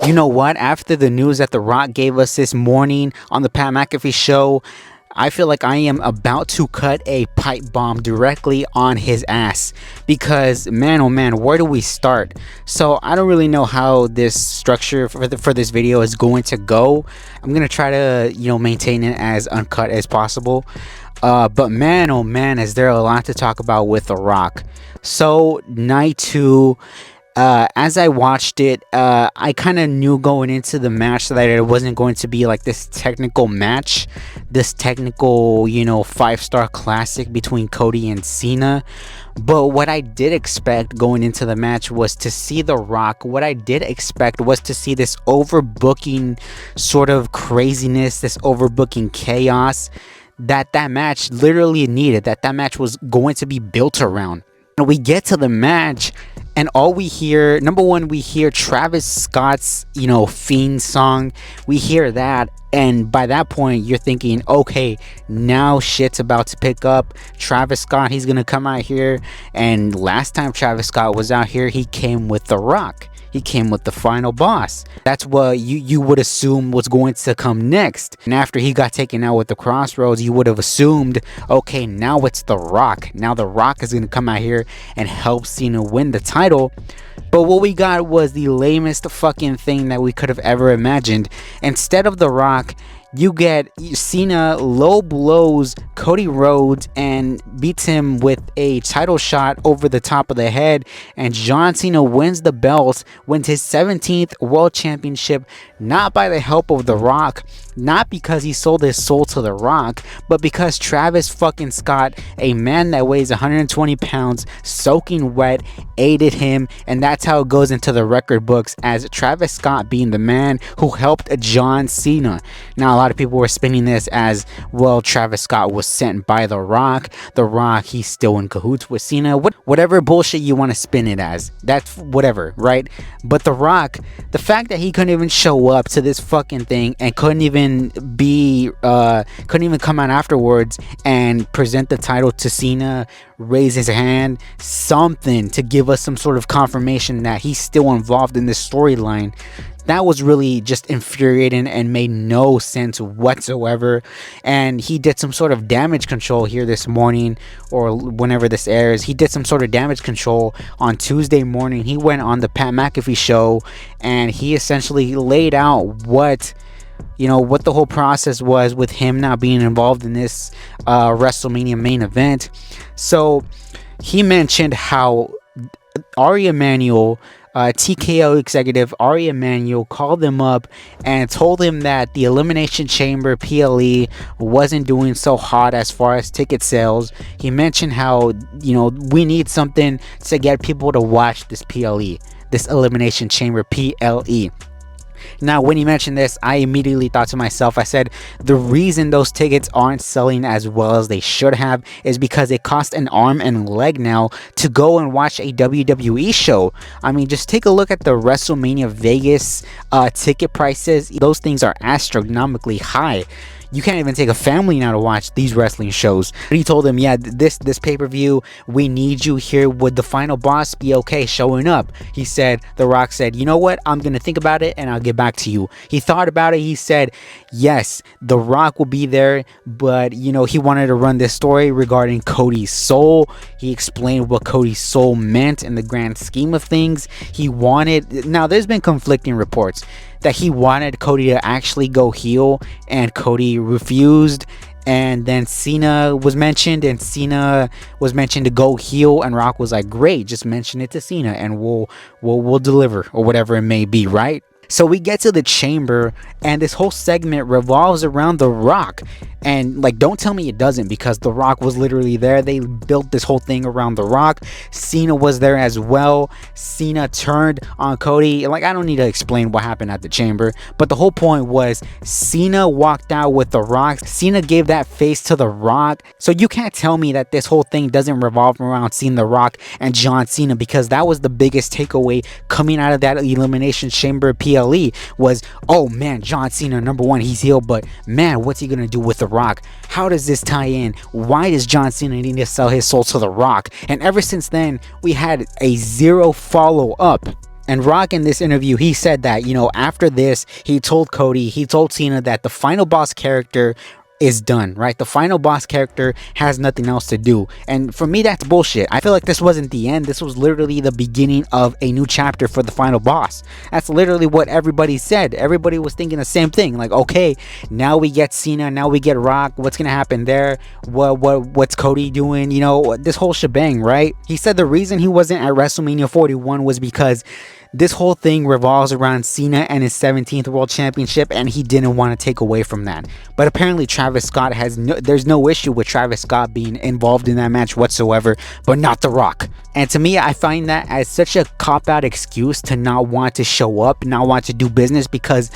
You know what? After the news that The Rock gave us this morning on the Pat McAfee show, I feel like I am about to cut a pipe bomb directly on his ass, because man, oh man, where do we start? So I don't really know how this structure for this video is going to go. I'm gonna try to maintain it as uncut as possible. But man, oh man, is there a lot to talk about with The Rock. So night 2. As I watched it, I kind of knew going into the match that it wasn't going to be like this technical match, this technical, 5-star classic between Cody and Cena. But what I did expect going into the match was to see The Rock. What I did expect was to see this overbooking sort of craziness, this overbooking chaos that match literally needed, that match was going to be built around. And we get to the match, and all we hear, number one, we hear Travis Scott's, Fiend song. We hear that, and by that point, you're thinking, okay, now shit's about to pick up. Travis Scott, he's gonna come out here, and last time Travis Scott was out here, he came with The Rock. He came with the final boss. That's what you would assume was going to come next. And after he got taken out with the Crossroads, you would have assumed, okay, now it's The Rock. Now The Rock is going to come out here and help Cena win the title. But what we got was the lamest fucking thing that we could have ever imagined. Instead of The Rock, you get Cena low blows Cody Rhodes and beats him with a title shot over the top of the head, and John Cena wins the belt, wins his 17th World Championship, not by the help of The Rock, not because he sold his soul to The Rock, but because Travis fucking Scott, a man that weighs 120 pounds, soaking wet, aided him, and that's how it goes into the record books as Travis Scott being the man who helped John Cena. Now, a lot of people were spinning this as, well, Travis Scott was sent by The Rock. The Rock, he's still in cahoots with Cena. Whatever bullshit you want to spin it as. That's whatever, right? But The Rock, the fact that he couldn't even show up to this fucking thing and couldn't even come out afterwards and present the title to Cena, raise his hand, something to give us some sort of confirmation that he's still involved in this storyline. That was really just infuriating and made no sense whatsoever. And he did some sort of damage control here this morning, or whenever this airs. He did some sort of damage control on Tuesday morning. He went on the Pat McAfee show and he essentially laid out what the whole process was with him not being involved in this WrestleMania main event. So he mentioned how Ari Emanuel, TKO executive Ari Emanuel, called him up and told him that the Elimination Chamber PLE wasn't doing so hot as far as ticket sales. He mentioned how, we need something to get people to watch this PLE, this Elimination Chamber PLE. Now, when he mentioned this, I immediately thought to myself, I said, the reason those tickets aren't selling as well as they should have is because it costs an arm and a leg now to go and watch a WWE show. I mean, just take a look at the WrestleMania Vegas ticket prices. Those things are astronomically high. You can't even take a family now to watch these wrestling shows. But he told him, yeah, this pay-per-view, we need you here. Would the final boss be okay showing up? He said, The Rock said, you know what? I'm going to think about it and I'll get back to you. He thought about it. He said, yes, The Rock will be there. But, he wanted to run this story regarding Cody's soul. He explained what Cody's soul meant in the grand scheme of things. Now, there's been conflicting reports that he wanted Cody to actually go heel, and Cody refused. And then Cena was mentioned, and Cena was mentioned to go heel, and Rock was like, great, just mention it to Cena and we'll deliver, or whatever it may be, right? So we get to the chamber, and this whole segment revolves around The Rock. And don't tell me it doesn't, because The Rock was literally there. They built this whole thing around The Rock. Cena was there as well. Cena turned on Cody. I don't need to explain what happened at the chamber, but the whole point was Cena walked out with The Rock. Cena gave that face to The Rock. So you can't tell me that this whole thing doesn't revolve around seeing The Rock and John Cena, because that was the biggest takeaway coming out of that Elimination Chamber PLE was, oh man, John Cena, number one, he's heel, but man, what's he gonna do with The Rock? How does this tie in? Why does John Cena need to sell his soul to The Rock? And ever since then, we had a zero follow-up And Rock, in this interview, he said that, after this, he told Cena that the final boss character is done, right? The final boss character has nothing else to do. And for me, that's bullshit. I feel like this wasn't the end. This was literally the beginning of a new chapter for the final boss. That's literally what everybody said. Everybody was thinking the same thing. Like, okay, now we get Cena, now we get Rock. What's gonna happen there? What's Cody doing? This whole shebang, right? He said the reason he wasn't at WrestleMania 41 was because this whole thing revolves around Cena and his 17th World Championship, and he didn't want to take away from that. But apparently Travis Scott there's no issue with Travis Scott being involved in that match whatsoever, but not The Rock. And to me, I find that as such a cop-out excuse to not want to show up, not want to do business, because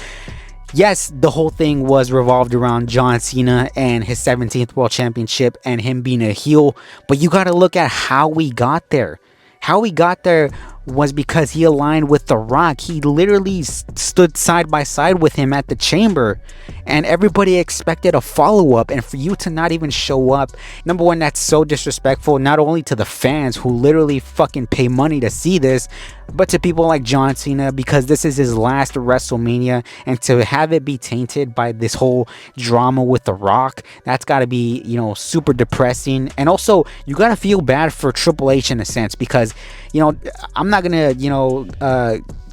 yes, the whole thing was revolved around John Cena and his 17th World Championship and him being a heel, but you got to look at how we got there. How we got there was because he aligned with The Rock. He literally stood side by side with him at the Chamber, and everybody expected a follow-up. And for you to not even show up, number one, that's so disrespectful, not only to the fans who literally fucking pay money to see this, but to people like John Cena, because this is his last WrestleMania, and to have it be tainted by this whole drama with The Rock, that's got to be, super depressing. And also, you got to feel bad for Triple H in a sense, because, I'm not gonna,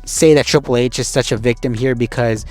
say that Triple H is such a victim here, because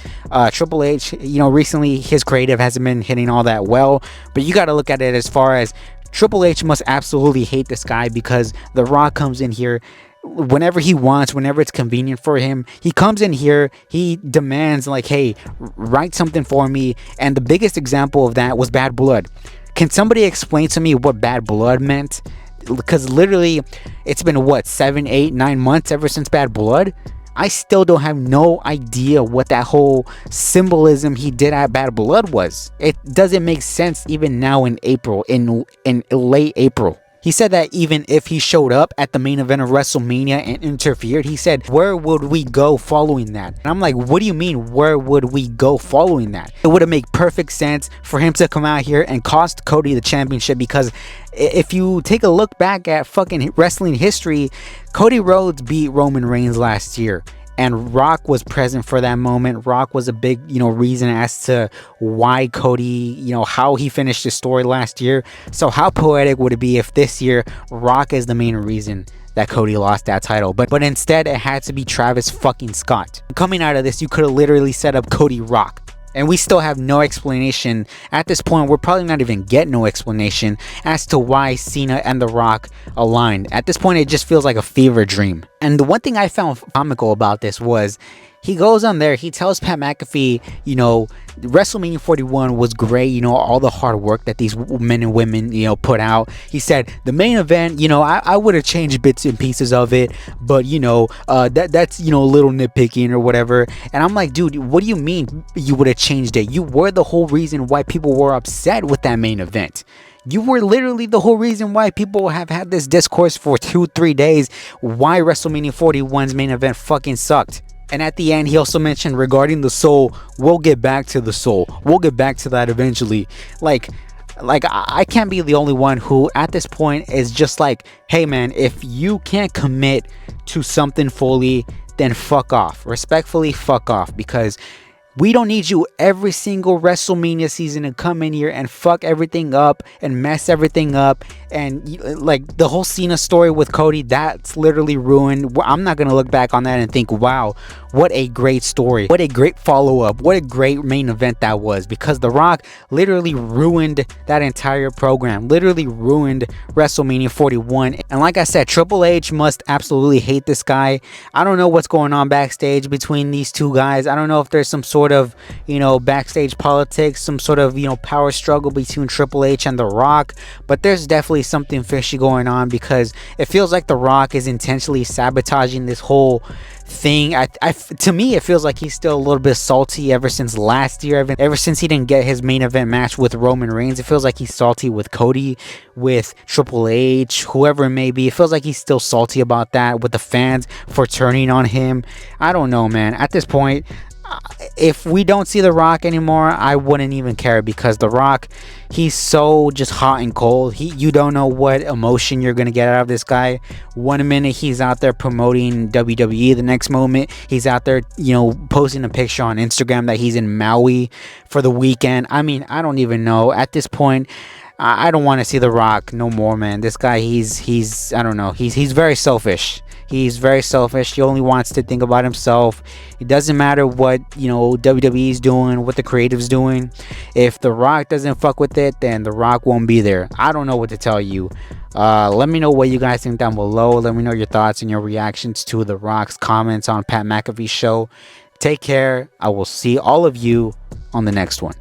Triple H, recently his creative hasn't been hitting all that well, but you got to look at it as far as Triple H must absolutely hate this guy, because The Rock comes in here whenever he wants, whenever it's convenient for him. He comes in here, he demands like, hey, write something for me. And the biggest example of that was Bad Blood. Can somebody explain to me what Bad Blood meant? Because literally it's been 7, 8, 9 months ever since Bad Blood. I still don't have no idea what that whole symbolism he did at Bad Blood was. It doesn't make sense even now in April, in late April. He said that even if he showed up at the main event of WrestleMania and interfered, he said, where would we go following that? And I'm like, what do you mean, where would we go following that? It would have made perfect sense for him to come out here and cost Cody the championship, because if you take a look back at fucking wrestling history, Cody Rhodes beat Roman Reigns last year. And Rock was present for that moment. Rock was a big, reason as to why Cody, how he finished his story last year. So how poetic would it be if this year Rock is the main reason that Cody lost that title? But instead it had to be Travis fucking Scott. Coming out of this, you could have literally set up Cody Rock. And we still have no explanation. At this point, we're probably not even get no explanation as to why Cena and The Rock aligned. At this point, it just feels like a fever dream. And the one thing I found comical about this was he goes on there, he tells Pat McAfee, WrestleMania 41 was great, all the hard work that these men and women, put out. He said the main event, I would have changed bits and pieces of it, but that's a little nitpicking or whatever. And I'm like, dude, what do you mean you would have changed it? You were the whole reason why people were upset with that main event. You were literally the whole reason why people have had this discourse for 2-3 days why WrestleMania 41's main event fucking sucked. And at the end, he also mentioned regarding the soul, we'll get back to the soul. We'll get back to that eventually. Like I can't be the only one who at this point is just like, hey man, if you can't commit to something fully, then fuck off. Respectfully, fuck off, because we don't need you every single WrestleMania season to come in here and fuck everything up and mess everything up. And like the whole Cena story with Cody, that's literally ruined. I'm not going to look back on that and think, wow, what a great story. What a great follow-up. What a great main event that was. Because The Rock literally ruined that entire program. Literally ruined WrestleMania 41. And like I said, Triple H must absolutely hate this guy. I don't know what's going on backstage between these two guys. I don't know if there's some sort of, backstage politics, some sort of, power struggle between Triple H and The Rock. But there's definitely something fishy going on, because it feels like The Rock is intentionally sabotaging this whole thing. To me, it feels like he's still a little bit salty ever since last year. Ever since he didn't get his main event match with Roman Reigns, it feels like he's salty with Cody, with Triple H, whoever it may be. It feels like he's still salty about that, with the fans for turning on him. I don't know, man. At this point, if we don't see The Rock anymore, I wouldn't even care, because The Rock, he's so just hot and cold. You don't know what emotion you're gonna get out of this guy. One minute he's out there promoting WWE, the next moment he's out there, posting a picture on Instagram that he's in Maui for the weekend. I mean, I don't even know at this point. I don't want to see The Rock no more, man. This guy, he's I don't know. He's very selfish. He's very selfish. He only wants to think about himself. It doesn't matter what WWE is doing, what the creative's doing. If The Rock doesn't fuck with it, then The Rock won't be there. I don't know what to tell you. Let me know what you guys think down below. Let me know your thoughts and your reactions to The Rock's comments on Pat McAfee's show. Take care. I will see all of you on the next one.